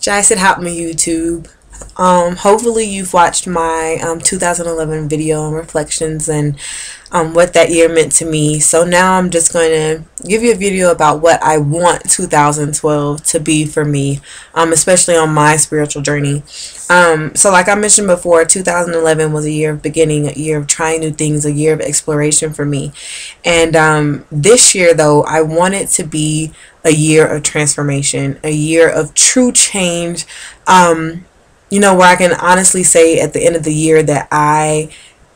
Jai said, "Hop me YouTube." Hopefully you've watched my 2011 video on reflections and what that year meant to me. So now I'm just going to give you a video about what I want 2012 to be for me, especially on my spiritual journey. So like I mentioned before, 2011 was a year of beginning, a year of trying new things, a year of exploration for me. And this year, though, I want it to be a year of transformation, a year of true change, you know, where I can honestly say at the end of the year that I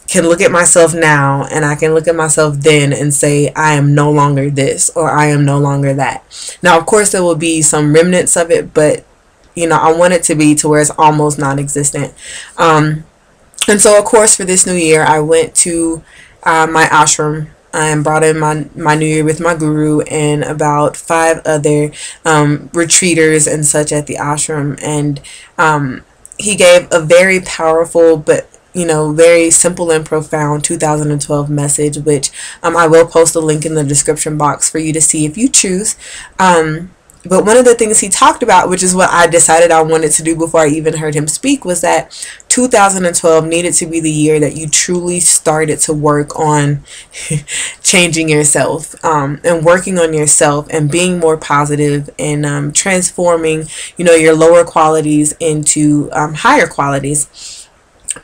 can look at myself now and I can look at myself then and say I am no longer this or I am no longer that. Now, of course, there will be some remnants of it, but, you know, I want it to be to where it's almost non-existent. And so, of course, for this new year, I went to my ashram and brought in my new year with my guru and about 5 other retreaters and such at the ashram. And he gave a very powerful but, you know, very simple and profound 2012 message, which I will post a link in the description box for you to see if you choose. But one of the things he talked about, which is what I decided I wanted to do before I even heard him speak, was that 2012 needed to be the year that you truly started to work on changing yourself and working on yourself and being more positive and transforming, you know, your lower qualities into higher qualities.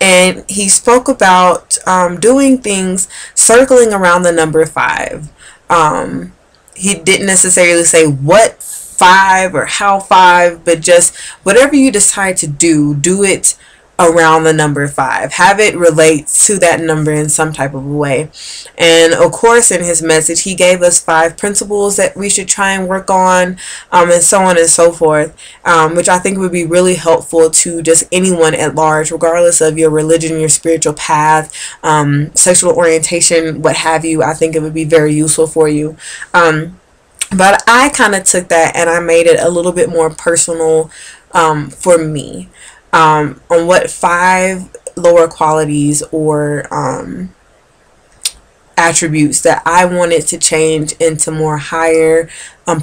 And he spoke about doing things circling around the number 5. He didn't necessarily say what 5 or how 5, but just whatever you decide to do, do it around the number 5. Have it relate to that number in some type of way. And of course, in his message, he gave us 5 principles that we should try and work on, and so on and so forth, which I think would be really helpful to just anyone at large, regardless of your religion, your spiritual path, sexual orientation, what have you. I think it would be very useful for you. But I kind of took that and I made it a little bit more personal for me, on what 5 lower qualities or attributes that I wanted to change into more higher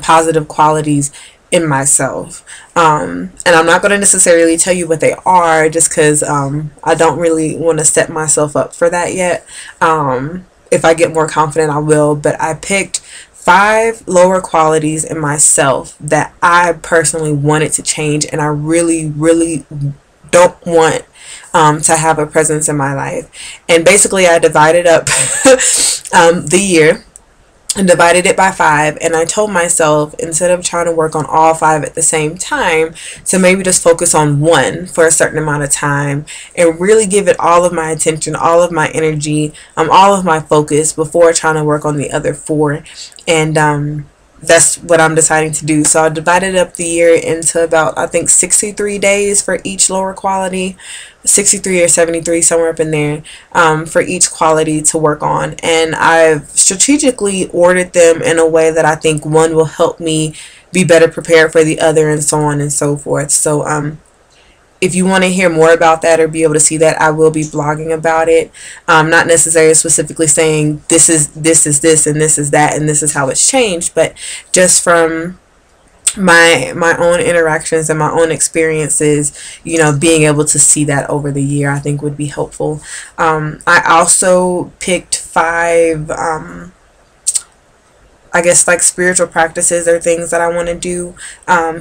positive qualities in myself. And I'm not going to necessarily tell you what they are just because I don't really want to set myself up for that yet. If I get more confident, I will. But I picked 5 lower qualities in myself that I personally wanted to change, and I really, really don't want to have a presence in my life. And basically, I divided up the year and divided it by 5, and I told myself, instead of trying to work on all 5 at the same time, to maybe just focus on one for a certain amount of time and really give it all of my attention, all of my energy, all of my focus before trying to work on the other 4. And that's what I'm deciding to do. So I divided up the year into about, I think, 63 days for each lower quality, 63 or 73, somewhere up in there, for each quality to work on. And I've strategically ordered them in a way that I think one will help me be better prepared for the other, and so on and so forth. So if you want to hear more about that or be able to see that, I will be blogging about it. Not necessarily specifically saying this is this and this is that and this is how it's changed, but just from my own interactions and my own experiences, you know, being able to see that over the year, I think would be helpful. I also picked 5 I guess like spiritual practices or things that I want to do.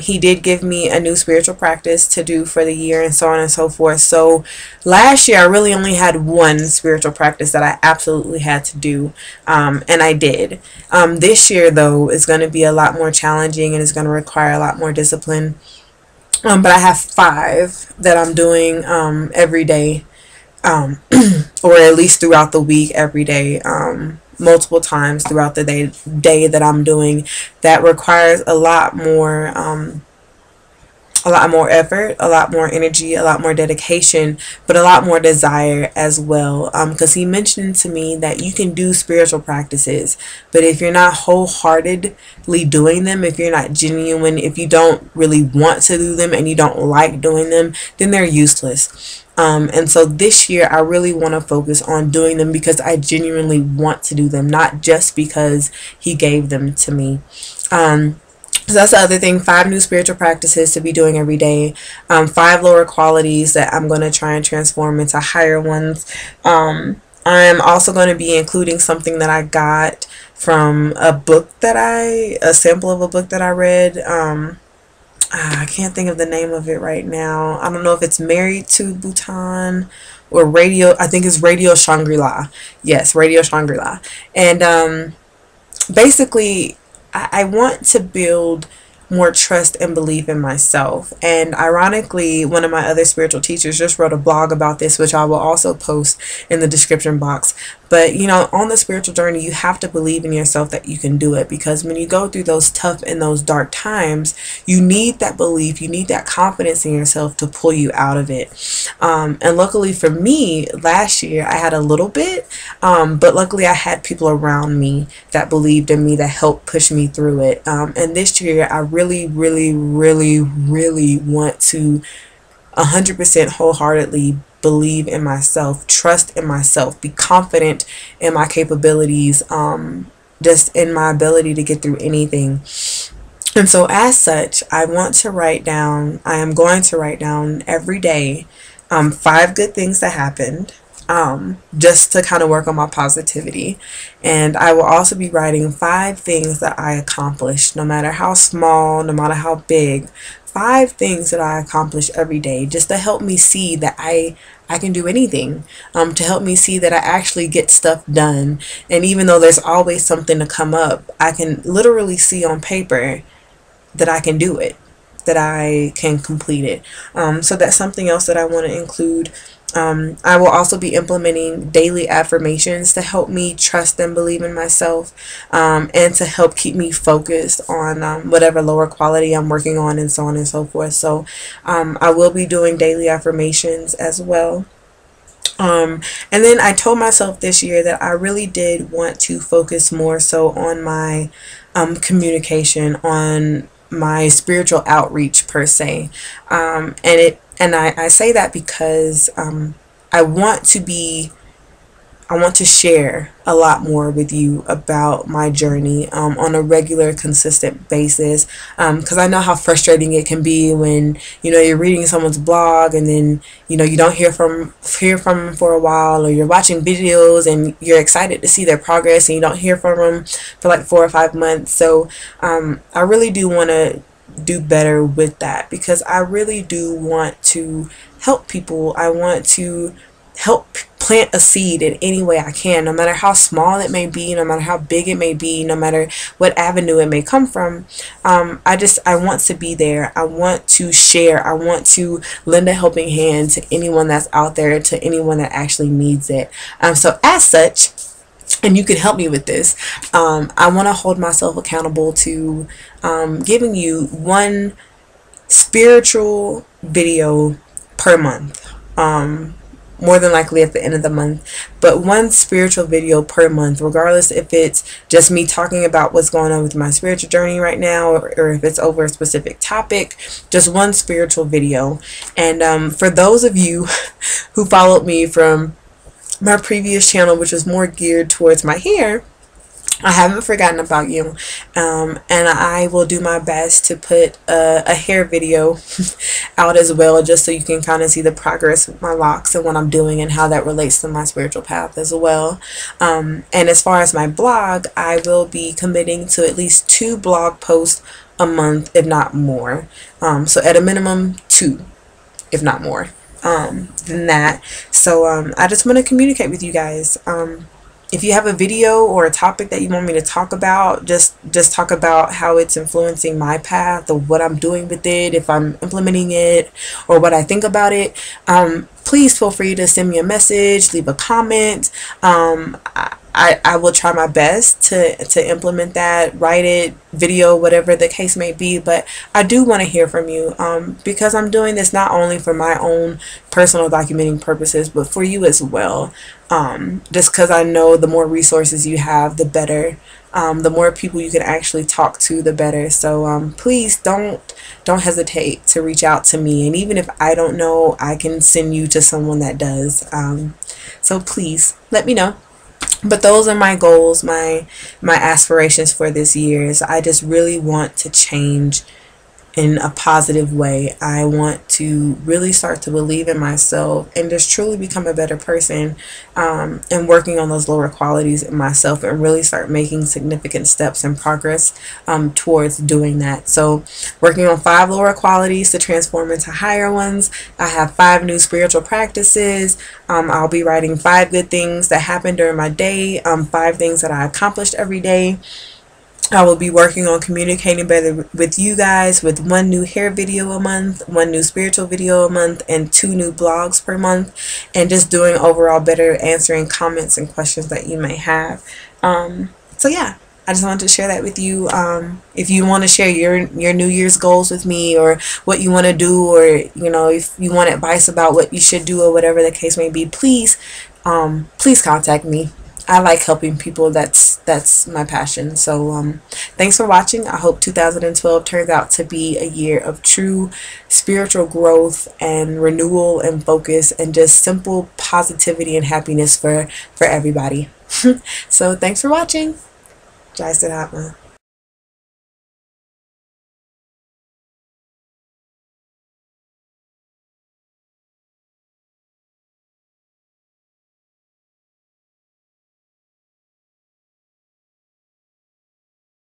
He did give me a new spiritual practice to do for the year, and so on and so forth. So last year I really only had one spiritual practice that I absolutely had to do, and I did. This year, though, is going to be a lot more challenging and it's going to require a lot more discipline. But I have 5 that I'm doing every day, or at least throughout the week, every day, multiple times throughout the day that I'm doing, that requires a lot more effort, a lot more energy, a lot more dedication, but a lot more desire as well. Because he mentioned to me that you can do spiritual practices, but if you're not wholeheartedly doing them, if you're not genuine, if you don't really want to do them and you don't like doing them, then they're useless. And so this year I really want to focus on doing them because I genuinely want to do them, not just because he gave them to me. So that's the other thing, 5 new spiritual practices to be doing every day, 5 lower qualities that I'm going to try and transform into higher ones. I'm also going to be including something that I got from a book that a sample of a book that I read. I can't think of the name of it right now. I don't know if it's Married to Bhutan or Radio. I think it's Radio Shangri-La. Yes, Radio Shangri-La. And basically, I want to build more trust and belief in myself. And ironically, one of my other spiritual teachers just wrote a blog about this, which I will also post in the description box. But, you know, on the spiritual journey, you have to believe in yourself that you can do it, because when you go through those tough and those dark times, you need that belief, you need that confidence in yourself to pull you out of it. And luckily for me, last year I had a little bit, but luckily I had people around me that believed in me, that helped push me through it. And this year I really want to 100% wholeheartedly believe in myself, trust in myself, be confident in my capabilities, just in my ability to get through anything. And so as such, I am going to write down every day 5 good things that happened, just to kind of work on my positivity. And I will also be writing 5 things that I accomplished, no matter how small, no matter how big. 5 things that I accomplish every day, just to help me see that I can do anything, to help me see that I actually get stuff done. And even though there's always something to come up, I can literally see on paper that I can do it, that I can complete it. So that's something else that I want to include. I will also be implementing daily affirmations to help me trust and believe in myself, and to help keep me focused on whatever lower quality I'm working on, and so on and so forth. So I will be doing daily affirmations as well. And then I told myself this year that I really did want to focus more so on my communication, on my spiritual outreach per se. And I say that because I want to share a lot more with you about my journey on a regular, consistent basis, because I know how frustrating it can be when, you know, you're reading someone's blog and then, you know, you don't hear from them for a while, or you're watching videos and you're excited to see their progress and you don't hear from them for like 4 or 5 months. So I really do want to do better with that, because I really do want to help people. I want to help plant a seed in any way I can, no matter how small it may be, no matter how big it may be, no matter what avenue it may come from. I want to be there. I want to share. I want to lend a helping hand to anyone that's out there, to anyone that actually needs it. So as such, and you can help me with this, I want to hold myself accountable to giving you 1 spiritual video per month, more than likely at the end of the month, but 1 spiritual video per month, regardless if it's just me talking about what's going on with my spiritual journey right now, or if it's over a specific topic, just 1 spiritual video. And for those of you who followed me from my previous channel, which was more geared towards my hair, I haven't forgotten about you, and I will do my best to put a hair video out as well, just so you can kind of see the progress with my locks and what I'm doing and how that relates to my spiritual path as well. And as far as my blog, I will be committing to at least 2 blog posts a month, if not more. So at a minimum 2, if not more than that. So I just want to communicate with you guys. If you have a video or a topic that you want me to talk about, just talk about how it's influencing my path, or what I'm doing with it, if I'm implementing it, or what I think about it, please feel free to send me a message, leave a comment. I will try my best to implement that, write it, video, whatever the case may be. But I do want to hear from you, because I'm doing this not only for my own personal documenting purposes, but for you as well. Just because I know the more resources you have, the better. The more people you can actually talk to, the better. So please don't hesitate to reach out to me. And even if I don't know, I can send you to someone that does. So please let me know. But those are my goals, my aspirations for this year. Is I just really want to change in a positive way. I want to really start to believe in myself and just truly become a better person, and working on those lower qualities in myself and really start making significant steps and progress towards doing that. So working on 5 lower qualities to transform into higher ones. I have 5 new spiritual practices. I'll be writing 5 good things that happened during my day, 5 things that I accomplished every day. I will be working on communicating better with you guys with 1 new hair video a month, 1 new spiritual video a month, and 2 new blogs per month, and just doing overall better answering comments and questions that you may have. So yeah, I just wanted to share that with you. If you want to share your New Year's goals with me, or what you want to do, or if you want advice about what you should do or whatever the case may be, please contact me. I like helping people. That's my passion. So thanks for watching. I hope 2012 turns out to be a year of true spiritual growth and renewal and focus and just simple positivity and happiness for everybody. So thanks for watching. Jai Siddhartha.